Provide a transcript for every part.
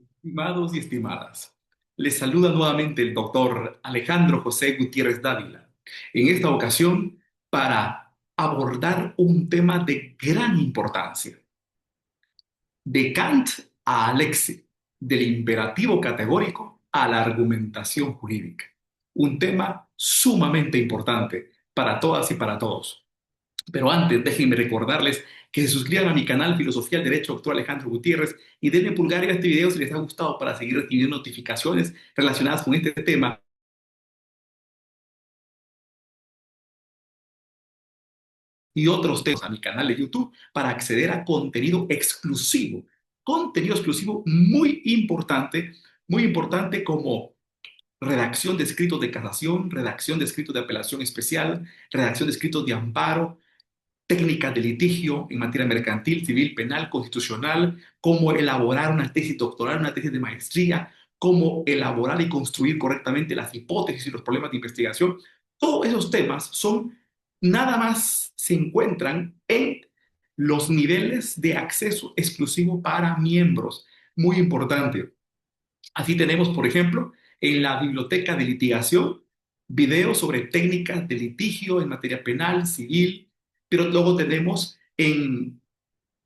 Estimados y estimadas, les saluda nuevamente el doctor Alejandro José Gutiérrez Dávila. En esta ocasión, para abordar un tema de gran importancia, de Kant a Alexis, del imperativo categórico a la argumentación jurídica. Un tema sumamente importante para todas y para todos. Pero antes, déjenme recordarles que se suscriban a mi canal Filosofía del Derecho, doctor Alejandro Gutiérrez, y denle pulgar a este video si les ha gustado para seguir recibiendo notificaciones relacionadas con este tema y otros temas a mi canal de YouTube para acceder a contenido exclusivo muy importante como redacción de escritos de casación, redacción de escritos de apelación especial, redacción de escritos de amparo, técnicas de litigio en materia mercantil, civil, penal, constitucional, cómo elaborar una tesis doctoral, una tesis de maestría, cómo elaborar y construir correctamente las hipótesis y los problemas de investigación. Todos esos temas son, nada más se encuentran en los niveles de acceso exclusivo para miembros. Muy importante. Así tenemos, por ejemplo, en la biblioteca de litigación, videos sobre técnicas de litigio en materia penal, civil, pero luego tenemos en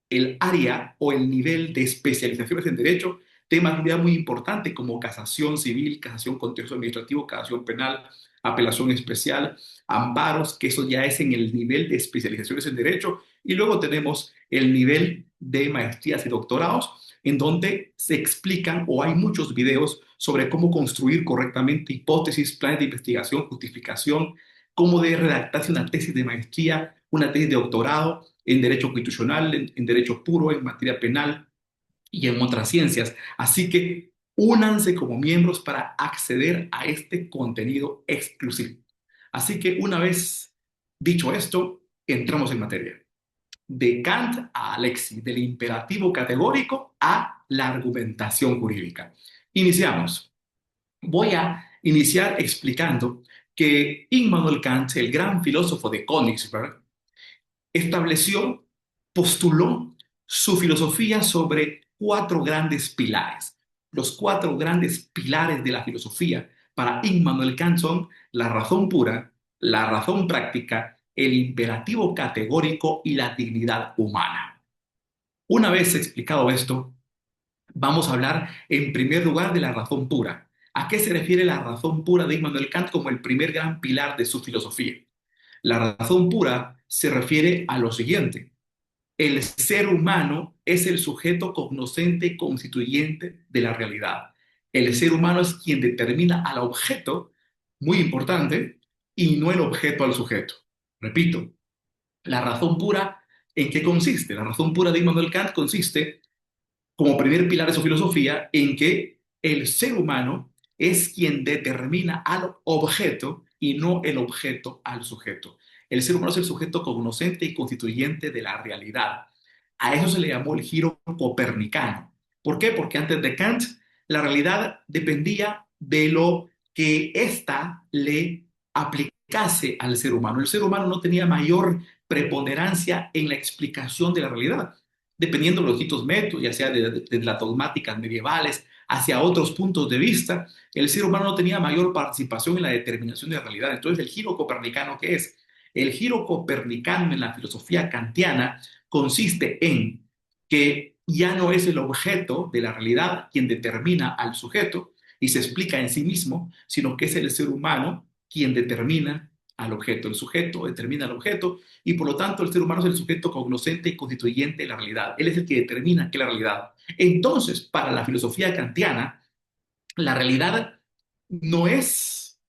el área o el nivel de especializaciones en derecho temas ya muy importantes como casación civil, casación contencioso administrativo, casación penal, apelación especial, amparos, que eso ya es en el nivel de especializaciones en derecho, y luego tenemos el nivel de maestrías y doctorados, en donde se explican o hay muchos videos sobre cómo construir correctamente hipótesis, planes de investigación, justificación, cómo debe redactarse una tesis de maestría, una tesis de doctorado en derecho constitucional, en derecho puro, en materia penal y en otras ciencias. Así que únanse como miembros para acceder a este contenido exclusivo. Así que una vez dicho esto, entramos en materia. De Kant a Alexis, del imperativo categórico a la argumentación jurídica. Iniciamos. Voy a iniciar explicando que Immanuel Kant, el gran filósofo de Königsberg, estableció, postuló su filosofía sobre cuatro grandes pilares. Los cuatro grandes pilares de la filosofía para Immanuel Kant son la razón pura, la razón práctica, el imperativo categórico y la dignidad humana. Una vez explicado esto, vamos a hablar en primer lugar de la razón pura. ¿A qué se refiere la razón pura de Immanuel Kant como el primer gran pilar de su filosofía? La razón pura se refiere a lo siguiente. El ser humano es el sujeto cognoscente y constituyente de la realidad. El ser humano es quien determina al objeto, muy importante, y no el objeto al sujeto. Repito, la razón pura, ¿en qué consiste? La razón pura de Immanuel Kant consiste, como primer pilar de su filosofía, en que el ser humano es quien determina al objeto y no el objeto al sujeto. El ser humano es el sujeto cognoscente y constituyente de la realidad. A eso se le llamó el giro copernicano. ¿Por qué? Porque antes de Kant, la realidad dependía de lo que ésta le aplicase al ser humano. El ser humano no tenía mayor preponderancia en la explicación de la realidad, dependiendo de los distintos métodos, ya sea de las dogmáticas medievales hacia otros puntos de vista, el ser humano no tenía mayor participación en la determinación de la realidad. Entonces, ¿el giro copernicano qué es? El giro copernicano en la filosofía kantiana consiste en que ya no es el objeto de la realidad quien determina al sujeto y se explica en sí mismo, sino que es el ser humano quien determina al objeto. El sujeto determina al objeto y por lo tanto el ser humano es el sujeto cognoscente y constituyente de la realidad. Él es el que determina qué es la realidad. Entonces, para la filosofía kantiana, la realidad no es,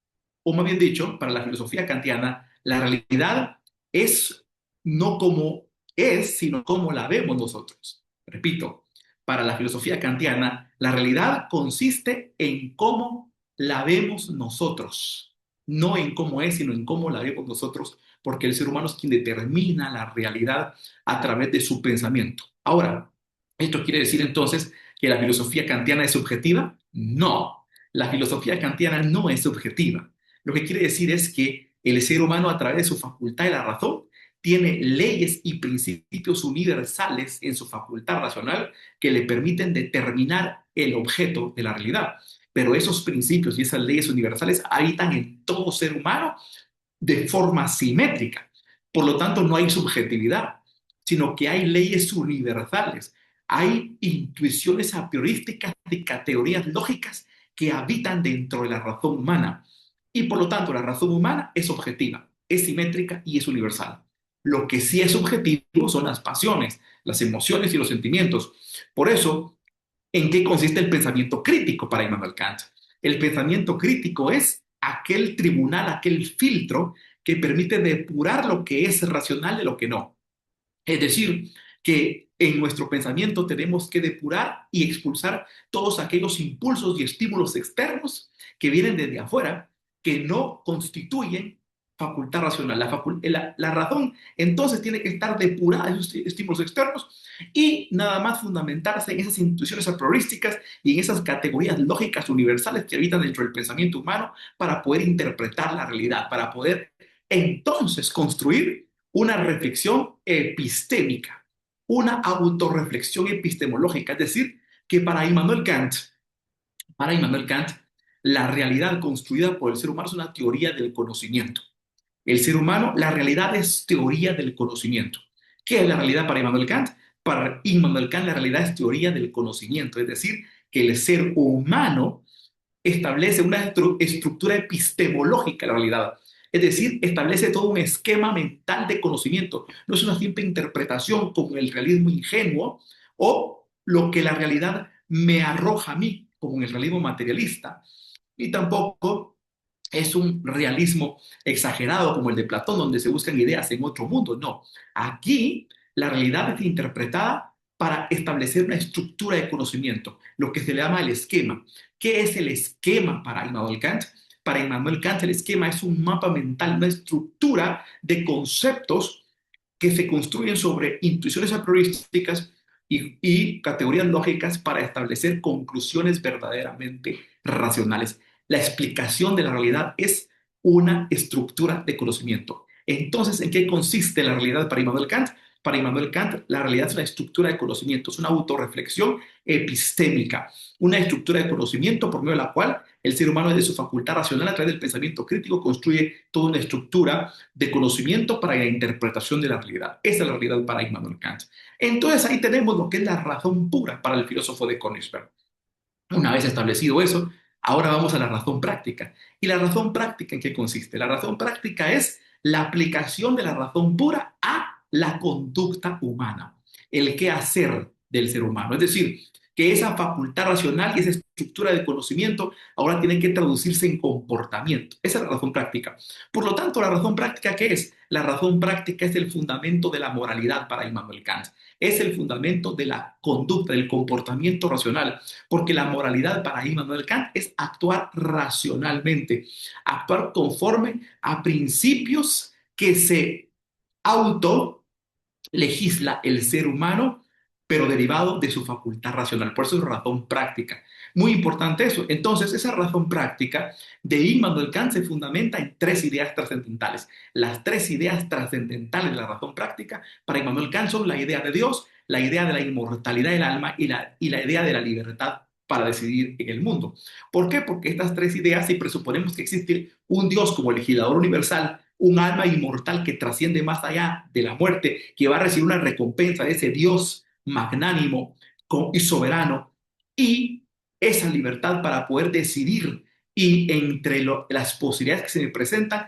o más bien dicho, para la filosofía kantiana, la realidad es no como es, sino como la vemos nosotros. Repito, para la filosofía kantiana, la realidad consiste en cómo la vemos nosotros, no en cómo es, sino en cómo la vemos nosotros, porque el ser humano es quien determina la realidad a través de su pensamiento. Ahora, ¿esto quiere decir entonces que la filosofía kantiana es subjetiva? No, la filosofía kantiana no es subjetiva. Lo que quiere decir es que el ser humano a través de su facultad de la razón tiene leyes y principios universales en su facultad racional que le permiten determinar el objeto de la realidad. Pero esos principios y esas leyes universales habitan en todo ser humano de forma simétrica. Por lo tanto, no hay subjetividad, sino que hay leyes universales. Hay intuiciones a priorísticas de categorías lógicas que habitan dentro de la razón humana. Y por lo tanto, la razón humana es objetiva, es simétrica y es universal. Lo que sí es subjetivo son las pasiones, las emociones y los sentimientos. Por eso, ¿en qué consiste el pensamiento crítico para Immanuel Kant? El pensamiento crítico es aquel tribunal, aquel filtro que permite depurar lo que es racional de lo que no. Es decir, que en nuestro pensamiento tenemos que depurar y expulsar todos aquellos impulsos y estímulos externos que vienen desde afuera, que no constituyen facultad racional. La razón entonces tiene que estar depurada de esos estímulos externos y nada más fundamentarse en esas intuiciones apriorísticas y en esas categorías lógicas universales que habitan dentro del pensamiento humano para poder interpretar la realidad, para poder entonces construir una reflexión epistémica, una autorreflexión epistemológica, es decir, que para Immanuel Kant, la realidad construida por el ser humano es una teoría del conocimiento. El ser humano, la realidad es teoría del conocimiento. ¿Qué es la realidad para Immanuel Kant? Para Immanuel Kant, la realidad es teoría del conocimiento, es decir, que el ser humano establece una estructura epistemológica de la realidad. Es decir, establece todo un esquema mental de conocimiento. No es una simple interpretación como el realismo ingenuo o lo que la realidad me arroja a mí, como en el realismo materialista, y tampoco es un realismo exagerado como el de Platón, donde se buscan ideas en otro mundo. No, aquí la realidad es interpretada para establecer una estructura de conocimiento, lo que se le llama el esquema. ¿Qué es el esquema para Immanuel Kant? Para Immanuel Kant el esquema es un mapa mental, una estructura de conceptos que se construyen sobre intuiciones a priorísticas y categorías lógicas para establecer conclusiones verdaderamente racionales. La explicación de la realidad es una estructura de conocimiento. Entonces, ¿en qué consiste la realidad para Immanuel Kant? Para Immanuel Kant, la realidad es una estructura de conocimiento, es una autorreflexión epistémica, una estructura de conocimiento por medio de la cual el ser humano, desde su facultad racional, a través del pensamiento crítico, construye toda una estructura de conocimiento para la interpretación de la realidad. Esa es la realidad para Immanuel Kant. Entonces, ahí tenemos lo que es la razón pura para el filósofo de Königsberg. Una vez establecido eso, ahora vamos a la razón práctica. ¿Y la razón práctica en qué consiste? La razón práctica es la aplicación de la razón pura a la conducta humana, el qué hacer del ser humano. Es decir, que esa facultad racional y esa estructura de conocimiento ahora tiene que traducirse en comportamiento. Esa es la razón práctica. Por lo tanto, ¿la razón práctica qué es? La razón práctica es el fundamento de la moralidad para Immanuel Kant. Es el fundamento de la conducta, del comportamiento racional. Porque la moralidad para Immanuel Kant es actuar racionalmente, actuar conforme a principios que se auto legisla el ser humano, pero derivado de su facultad racional. Por eso es razón práctica. Muy importante eso. Entonces, esa razón práctica de Immanuel Kant se fundamenta en tres ideas trascendentales. Las tres ideas trascendentales de la razón práctica para Immanuel Kant son la idea de Dios, la idea de la inmortalidad del alma y la idea de la libertad para decidir en el mundo. ¿Por qué? Porque estas tres ideas, si presuponemos que existe un Dios como legislador universal, un alma inmortal que trasciende más allá de la muerte, que va a recibir una recompensa de ese Dios magnánimo y soberano, y esa libertad para poder decidir y entre las posibilidades que se me presentan,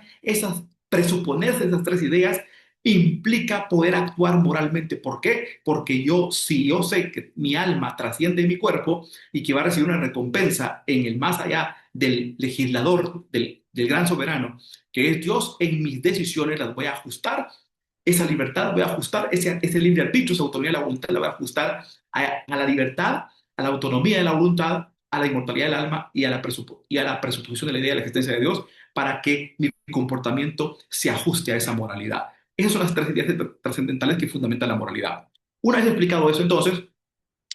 presuponerse esas tres ideas implica poder actuar moralmente. ¿Por qué? Porque si yo sé que mi alma trasciende mi cuerpo y que va a recibir una recompensa en el más allá del legislador, del gran soberano, que es Dios, en mis decisiones las voy a ajustar, esa libertad voy a ajustar, ese libre arbitrio, esa autonomía de la voluntad la voy a ajustar a la libertad, a la autonomía de la voluntad, a la inmortalidad del alma y a la presuposición de la idea de la existencia de Dios para que mi comportamiento se ajuste a esa moralidad. Esas son las tres ideas trascendentales que fundamentan la moralidad. Una vez explicado eso, entonces,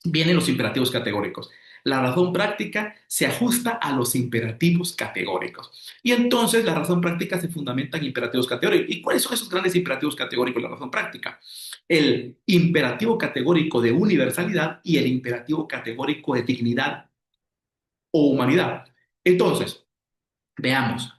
vienen los imperativos categóricos. La razón práctica se ajusta a los imperativos categóricos. Y entonces la razón práctica se fundamenta en imperativos categóricos. ¿Y cuáles son esos grandes imperativos categóricos de la razón práctica? El imperativo categórico de universalidad y el imperativo categórico de dignidad o humanidad. Entonces, veamos.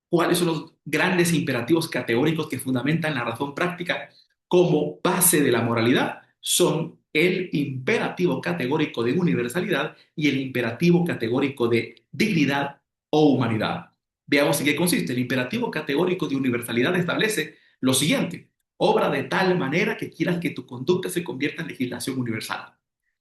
¿Cuáles son los grandes imperativos categóricos que fundamentan la razón práctica como base de la moralidad? Son el imperativo categórico de universalidad y el imperativo categórico de dignidad o humanidad. Veamos en qué consiste. El imperativo categórico de universalidad establece lo siguiente: obra de tal manera que quieras que tu conducta se convierta en legislación universal.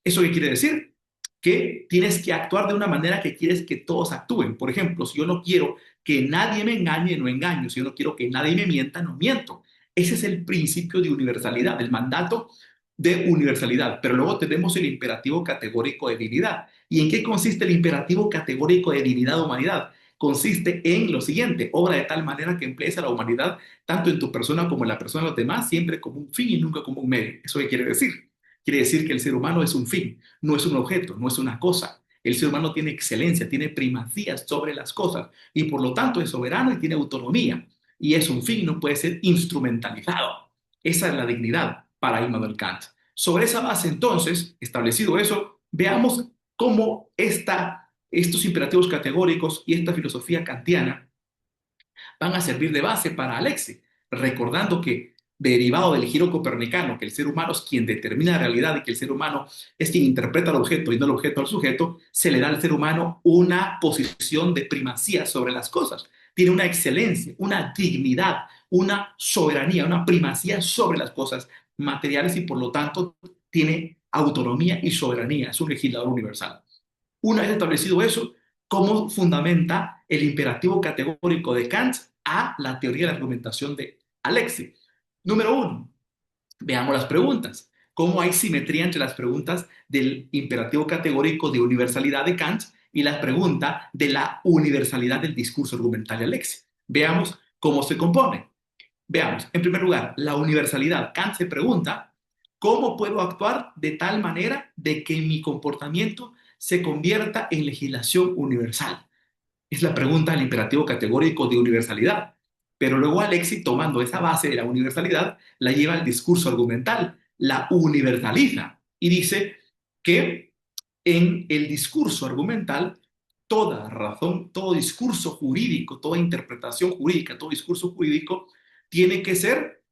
¿Eso qué quiere decir? Que tienes que actuar de una manera que quieres que todos actúen. Por ejemplo, si yo no quiero que nadie me engañe, no engaño. Si yo no quiero que nadie me mienta, no miento. Ese es el principio de universalidad, el mandato de universalidad. Pero luego tenemos el imperativo categórico de dignidad. ¿Y en qué consiste el imperativo categórico de dignidad o humanidad? Consiste en lo siguiente: obra de tal manera que emplees a la humanidad, tanto en tu persona como en la persona de los demás, siempre como un fin y nunca como un medio. ¿Eso qué quiere decir? Quiere decir que el ser humano es un fin, no es un objeto, no es una cosa. El ser humano tiene excelencia, tiene primacía sobre las cosas y por lo tanto es soberano y tiene autonomía. Y es un fin, no puede ser instrumentalizado. Esa es la dignidad para Immanuel Kant. Sobre esa base, entonces, establecido eso, veamos cómo estos imperativos categóricos y esta filosofía kantiana van a servir de base para Alexi, recordando que derivado del giro copernicano, que el ser humano es quien determina la realidad y que el ser humano es quien interpreta el objeto y no el objeto al sujeto, se le da al ser humano una posición de primacía sobre las cosas. Tiene una excelencia, una dignidad, una soberanía, una primacía sobre las cosas materiales y por lo tanto tiene autonomía y soberanía. Es un legislador universal. Una vez establecido eso, ¿cómo fundamenta el imperativo categórico de Kant a la teoría de la argumentación de Alexis? Número uno, veamos las preguntas. ¿Cómo hay simetría entre las preguntas del imperativo categórico de universalidad de Kant y la pregunta de la universalidad del discurso argumental de Alexis? Veamos cómo se compone. Veamos, en primer lugar, la universalidad. Kant se pregunta, ¿cómo puedo actuar de tal manera de que mi comportamiento se convierta en legislación universal? Es la pregunta del imperativo categórico de universalidad. Pero luego Alexis, tomando esa base de la universalidad, la lleva al discurso argumental, la universaliza y dice que en el discurso argumental, toda razón, todo discurso jurídico, toda interpretación jurídica, todo discurso jurídico tiene que ser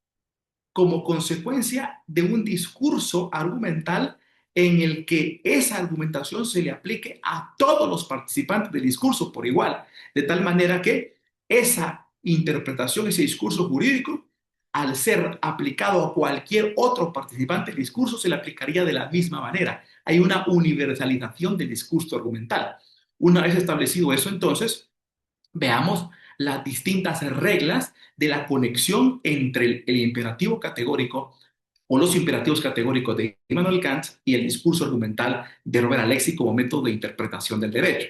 como consecuencia de un discurso argumental en el que esa argumentación se le aplique a todos los participantes del discurso por igual, de tal manera que esa interpretación, ese discurso jurídico, al ser aplicado a cualquier otro participante del discurso, se le aplicaría de la misma manera. Hay una universalización del discurso argumental. Una vez establecido eso, entonces, veamos las distintas reglas de la conexión entre el imperativo categórico o los imperativos categóricos de Immanuel Kant y el discurso argumental de Robert Alexis como método de interpretación del derecho.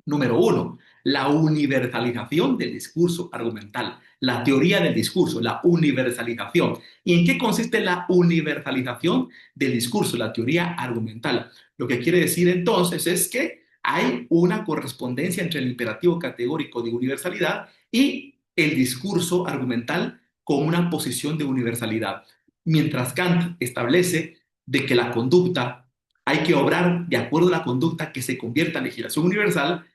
Número uno, la universalización del discurso argumental, la teoría del discurso, la universalización. ¿Y en qué consiste la universalización del discurso, la teoría argumental? Lo que quiere decir entonces es que hay una correspondencia entre el imperativo categórico de universalidad y el discurso argumental con una posición de universalidad. Mientras Kant establece de que la conducta hay que obrar de acuerdo a la conducta que se convierta en legislación universal,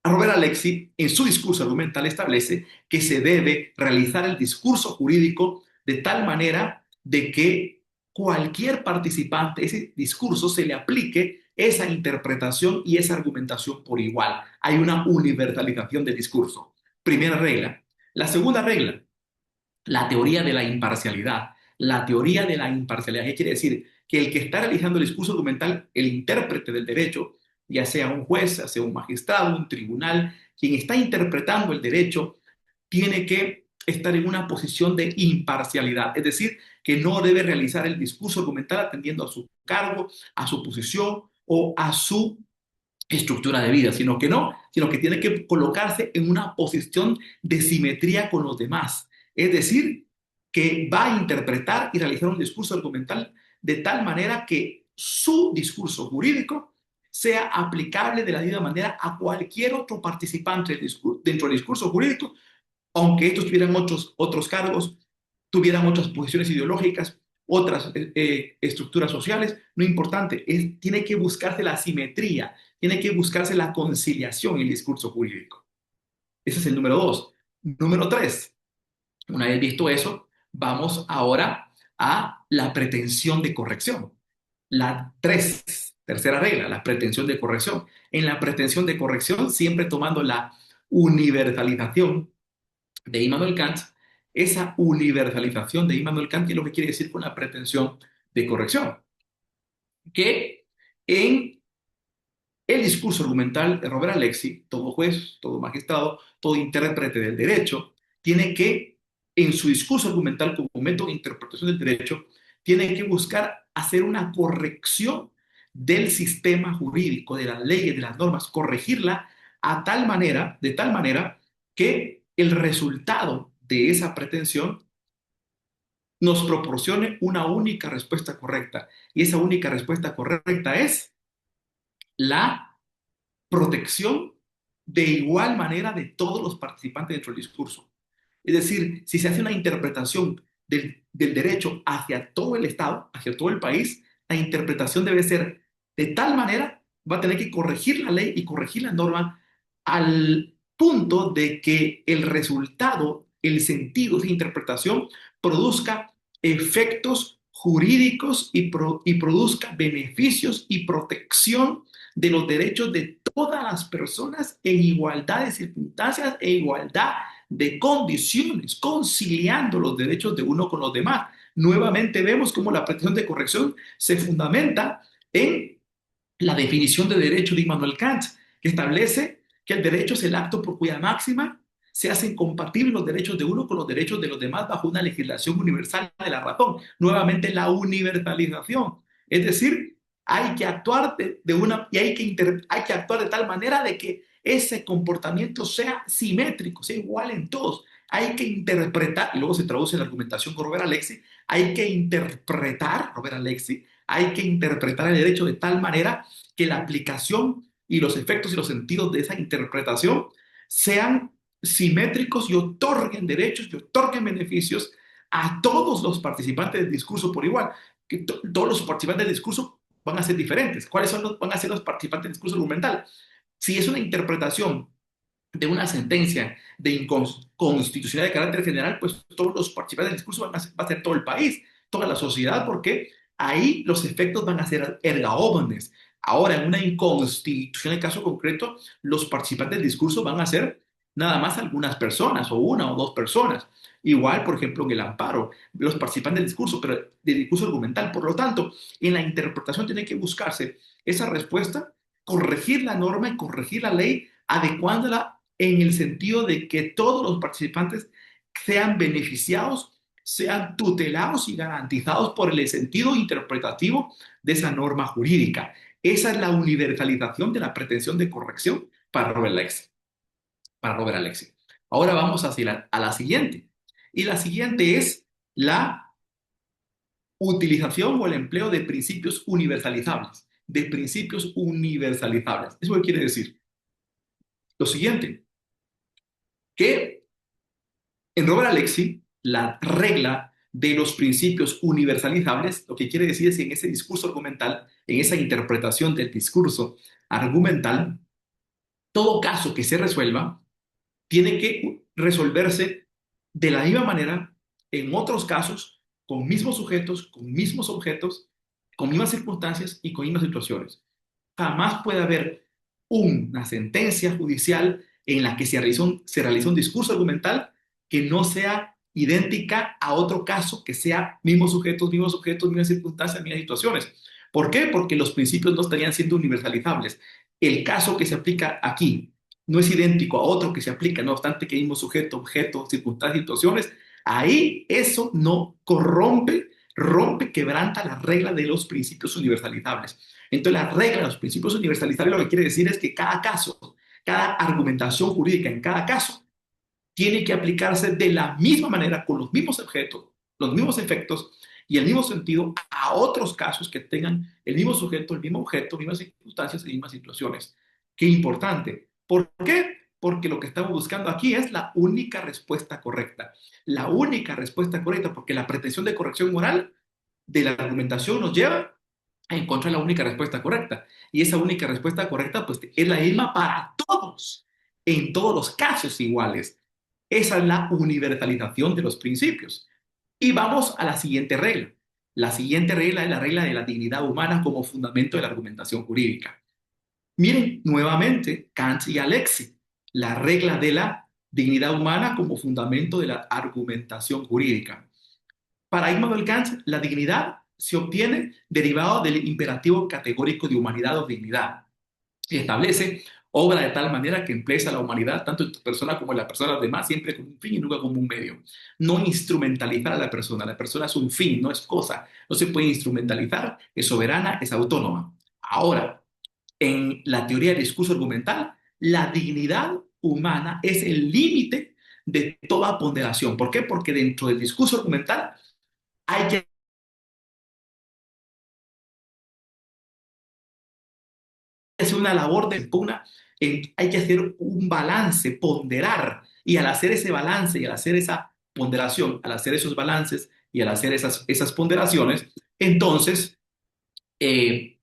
Robert Alexis, en su discurso argumental, establece que se debe realizar el discurso jurídico de tal manera de que cualquier participante, ese discurso se le aplique esa interpretación y esa argumentación por igual. Hay una universalización del discurso. Primera regla. La segunda regla, la teoría de la imparcialidad. La teoría de la imparcialidad, ¿qué quiere decir? Que el que está realizando el discurso argumental, el intérprete del derecho, ya sea un juez, ya sea un magistrado, un tribunal, quien está interpretando el derecho, tiene que estar en una posición de imparcialidad, es decir, que no debe realizar el discurso argumental atendiendo a su cargo, a su posición o a su estructura de vida, sino que no, sino que tiene que colocarse en una posición de simetría con los demás. Es decir, que va a interpretar y realizar un discurso argumental de tal manera que su discurso jurídico sea aplicable de la misma manera a cualquier otro participante dentro del discurso jurídico, aunque estos tuvieran otros cargos, tuvieran otras posiciones ideológicas, otras estructuras sociales, no importante, tiene que buscarse la simetría, tiene que buscarse la conciliación en el discurso jurídico. Ese es el número dos. Número tres, una vez visto eso, vamos ahora a la pretensión de corrección. Tercera regla, la pretensión de corrección. En la pretensión de corrección, siempre tomando la universalización de Immanuel Kant, esa universalización de Immanuel Kant, ¿qué es lo que quiere decir con la pretensión de corrección? Que en el discurso argumental de Robert Alexi, todo juez, todo magistrado, todo intérprete del derecho, tiene que, en su discurso argumental como método de interpretación del derecho, tiene que buscar hacer una corrección del sistema jurídico, de las leyes, de las normas, corregirla de tal manera que el resultado de esa pretensión nos proporcione una única respuesta correcta. Y esa única respuesta correcta es la protección de igual manera de todos los participantes dentro del discurso. Es decir, si se hace una interpretación del derecho hacia todo el Estado, hacia todo el país, la interpretación debe ser de tal manera, va a tener que corregir la ley y corregir la norma al punto de que el resultado, el sentido de interpretación produzca efectos jurídicos y produzca beneficios y protección de los derechos de todas las personas en igualdad de circunstancias e igualdad de condiciones, conciliando los derechos de uno con los demás. Nuevamente vemos cómo la pretensión de corrección se fundamenta en la definición de derecho de Immanuel Kant, que establece que el derecho es el acto por cuya máxima se hacen compatibles los derechos de uno con los derechos de los demás bajo una legislación universal de la razón. Nuevamente la universalización. Es decir, hay que actuar de una y hay que actuar de tal manera de que ese comportamiento sea simétrico, sea igual en todos. Hay que interpretar, y luego se traduce en la argumentación con Robert Alexi, hay que interpretar el derecho de tal manera que la aplicación y los efectos y los sentidos de esa interpretación sean simétricos y otorguen derechos y otorguen beneficios a todos los participantes del discurso por igual. Que todos los participantes del discurso van a ser diferentes. ¿Cuáles van a ser los participantes del discurso argumental? Si es una interpretación de una sentencia de inconstitucionalidad de carácter general, pues todos los participantes del discurso va a ser todo el país, toda la sociedad, porque ahí los efectos van a ser erga omnes. Ahora, en una inconstitución, en el caso concreto, los participantes del discurso van a ser nada más algunas personas, o una o dos personas. Igual, por ejemplo, en el amparo, los participantes del discurso, pero del discurso argumental. Por lo tanto, en la interpretación tiene que buscarse esa respuesta, corregir la norma y corregir la ley, adecuándola en el sentido de que todos los participantes sean beneficiados, sean tutelados y garantizados por el sentido interpretativo de esa norma jurídica. Esa es la universalización de la pretensión de corrección para Robert Alexi. Ahora vamos a la siguiente. Y la siguiente es la utilización o el empleo de principios universalizables. De principios universalizables. ¿Eso qué quiere decir? Lo siguiente, que en Robert Alexi, la regla de los principios universalizables, lo que quiere decir es que en ese discurso argumental, en esa interpretación del discurso argumental, todo caso que se resuelva tiene que resolverse de la misma manera en otros casos, con mismos sujetos, con mismos objetos, con mismas circunstancias y con mismas situaciones. Jamás puede haber una sentencia judicial en la que se realiza un discurso argumental que no sea idéntica a otro caso que sea mismos sujetos, mismas circunstancias, mismas situaciones. ¿Por qué? Porque los principios no estarían siendo universalizables. El caso que se aplica aquí no es idéntico a otro que se aplica, no obstante que mismo sujeto, objeto, circunstancias, situaciones. Ahí eso no quebranta la regla de los principios universalizables. Entonces, la regla de los principios universalizables lo que quiere decir es que cada caso, cada argumentación jurídica en cada caso, tiene que aplicarse de la misma manera, con los mismos objetos, los mismos efectos y el mismo sentido a otros casos que tengan el mismo sujeto, el mismo objeto, mismas circunstancias y mismas situaciones. Qué importante. ¿Por qué? Porque lo que estamos buscando aquí es la única respuesta correcta. La única respuesta correcta, porque la pretensión de corrección moral de la argumentación nos lleva a encontrar la única respuesta correcta. Y esa única respuesta correcta, pues, es la misma para todos, en todos los casos iguales. Esa es la universalización de los principios. Y vamos a la siguiente regla. La siguiente regla es la regla de la dignidad humana como fundamento de la argumentación jurídica. Miren nuevamente Kant y Alexis, la regla de la dignidad humana como fundamento de la argumentación jurídica. Para Immanuel Kant, la dignidad se obtiene derivado del imperativo categórico de humanidad o dignidad y establece obra de tal manera que emplea a la humanidad, tanto en tu persona como en la persona de los demás, siempre como un fin y nunca como un medio. No instrumentalizar a la persona es un fin, no es cosa, no se puede instrumentalizar, es soberana, es autónoma. Ahora, en la teoría del discurso argumental, la dignidad humana es el límite de toda ponderación. ¿Por qué? Porque dentro del discurso argumental hay que hacer una labor de pugna, hay que hacer un balance, ponderar, y al hacer ese balance y al hacer esa ponderación, al hacer esos balances y al hacer esas ponderaciones, entonces eh,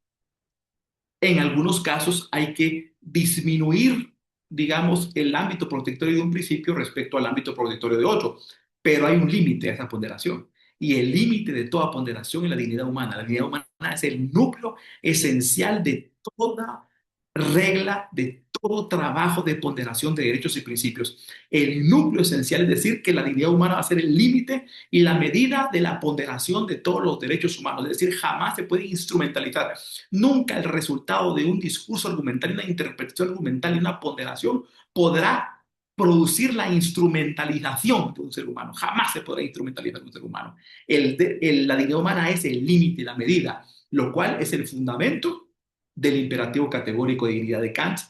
en algunos casos hay que disminuir, digamos, el ámbito protectorio de un principio respecto al ámbito protectorio de otro, pero hay un límite a esa ponderación. Y el límite de toda ponderación es la dignidad humana. La dignidad humana es el núcleo esencial de toda regla, de todo trabajo de ponderación de derechos y principios. El núcleo esencial es decir que la dignidad humana va a ser el límite y la medida de la ponderación de todos los derechos humanos. Es decir, jamás se puede instrumentalizar. Nunca el resultado de un discurso argumental, una interpretación argumental y una ponderación podrá producir la instrumentalización de un ser humano. Jamás se podrá instrumentalizar un ser humano. La dignidad humana es el límite, la medida, lo cual es el fundamento del imperativo categórico de dignidad de Kant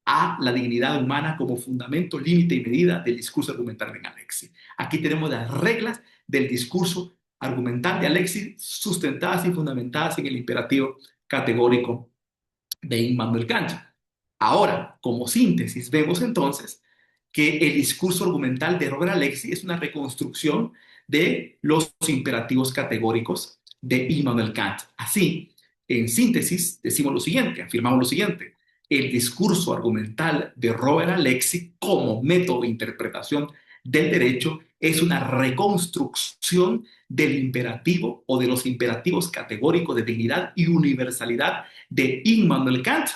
a la dignidad humana como fundamento, límite y medida del discurso argumental de Alexis. Aquí tenemos las reglas del discurso argumental de Alexis sustentadas y fundamentadas en el imperativo categórico de Immanuel Kant. Ahora, como síntesis, vemos entonces que el discurso argumental de Robert Alexis es una reconstrucción de los imperativos categóricos de Immanuel Kant. Así, en síntesis, decimos lo siguiente, afirmamos lo siguiente. El discurso argumental de Robert Alexis como método de interpretación del derecho es una reconstrucción del imperativo o de los imperativos categóricos de dignidad y universalidad de Immanuel Kant,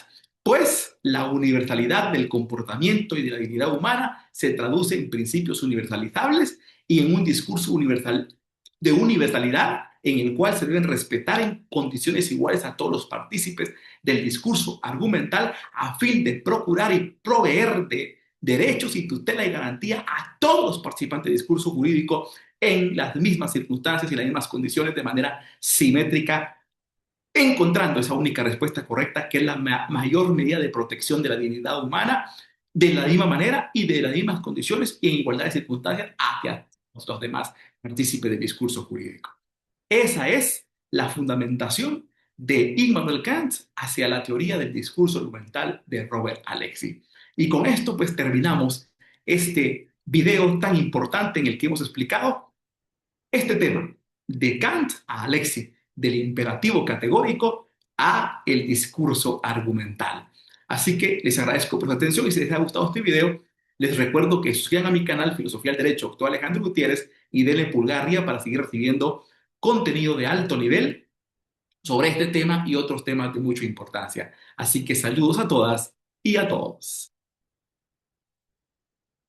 pues la universalidad del comportamiento y de la dignidad humana se traduce en principios universalizables y en un discurso universal de universalidad en el cual se deben respetar en condiciones iguales a todos los partícipes del discurso argumental a fin de procurar y proveer de derechos y tutela y garantía a todos los participantes del discurso jurídico en las mismas circunstancias y las mismas condiciones de manera simétrica, encontrando esa única respuesta correcta, que es la mayor medida de protección de la dignidad humana, de la misma manera y de las mismas condiciones y en igualdad de circunstancias hacia los demás partícipes del discurso jurídico. Esa es la fundamentación de Immanuel Kant hacia la teoría del discurso argumental de Robert Alexis. Y con esto pues terminamos este video tan importante en el que hemos explicado este tema, de Kant a Alexis, del imperativo categórico a el discurso argumental. Así que les agradezco por su atención y si les ha gustado este video, les recuerdo que suscriban a mi canal Filosofía del Derecho, doctor Alejandro Gutiérrez, y denle pulgar arriba para seguir recibiendo contenido de alto nivel sobre este tema y otros temas de mucha importancia. Así que saludos a todas y a todos.